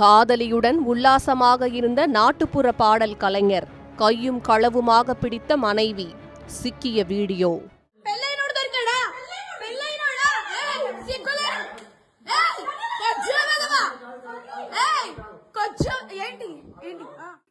காதலியுடன் உல்லாசமாக இருந்த நாட்டுப்புற பாடல் கலைஞர் கையும் களவுமாக பிடித்த மனைவி சிக்கிய video.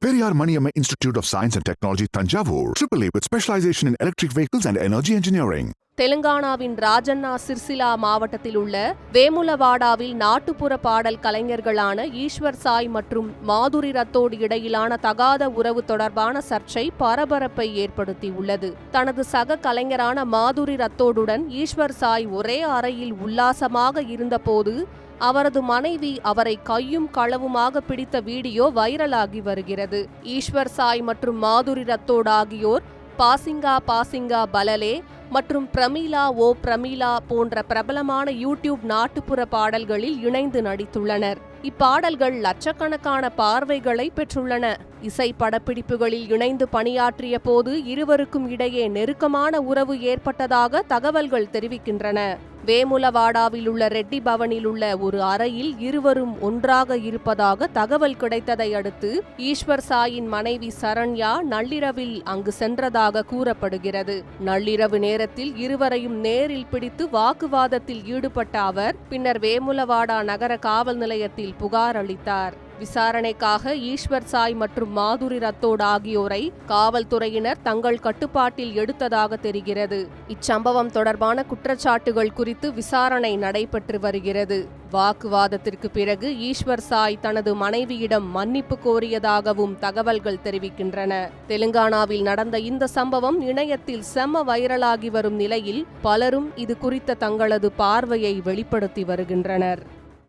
Periyar Maniamma Institute of Science and Technology, Thanjavur, AAA with specialization in electric vehicles and energy engineering. தெலுங்கானாவின் ராஜண்ணா Sircilla மாவட்டத்தில் உள்ள வேமுலவாடாவில் நாட்டுப்புற பாடல் கலைஞர்களான ஈஸ்வர் சாய் மற்றும் மாதுரி ரத்தோடு இடையிலான தகாத உறவு தொடர்பான சர்ச்சை பரபரப்பை ஏற்படுத்தியுள்ளது. தனது சக கலைஞரான மாதுரி ரத்தோடுடன் ஈஸ்வர் சாய் ஒரே அறையில் உல்லாசமாக இருந்தபோது அவரது மனைவி அவரை கையும் களவுமாக பிடித்த வீடியோ வைரலாகி வருகிறது. ஈஸ்வர் சாய் மற்றும் மாதுரி ரத்தோடு ஆகியோர் பாசிங்கா பலலே மற்றும் பிரமீலா ஓ பிரமீலா போன்ற பிரபலமான யூடியூப் நாட்டுப்புற பாடல்களில் இணைந்து நடித்துள்ளனர். இப்பாடல்கள் லட்சக்கணக்கான பார்வைகளை பெற்றுள்ளன. இசை படப்பிடிப்புகளில் இணைந்து பணியாற்றிய போது இருவருக்கும் இடையே நெருக்கமான உறவு ஏற்பட்டதாக தகவல்கள் தெரிவிக்கின்றன. வேமுலவாடாவில் உள்ள ரெட்டி பவனில் உள்ள ஒரு அறையில் இருவரும் ஒன்றாக இருப்பதாக தகவல் கிடைத்ததை அடுத்து ஈஸ்வர் சாயின் மனைவி சரண்யா நள்ளிரவில் அங்கு சென்றதாக கூறப்படுகிறது. நள்ளிரவு நேரத்தில் இருவரையும் நேரில் பிடித்து வாக்குவாதத்தில் ஈடுபட்ட அவர் பின்னர் வேமுலவாடா நகர காவல் நிலையத்தில் புகார் அளித்தார். விசாரணைக்காக ஈஸ்வர் சாய் மற்றும் மாதுரி ரத்தோடு ஆகியோரை காவல்துறையினர் தங்கள் கட்டுப்பாட்டில் எடுத்ததாக தெரிகிறது. இச்சம்பவம் தொடர்பான குற்றச்சாட்டுகள் குறித்து விசாரணை நடைபெற்று வருகிறது. வாக்குவாதத்திற்கு பிறகு ஈஸ்வர் சாய் தனது மனைவியிடம் மன்னிப்பு கோரியதாகவும் தகவல்கள் தெரிவிக்கின்றன. தெலுங்கானாவில் நடந்த இந்த சம்பவம் இணையத்தில் செம வைரலாகி வரும் நிலையில் பலரும் இது குறித்த தங்களது பார்வையை வெளிப்படுத்தி வருகின்றனர்.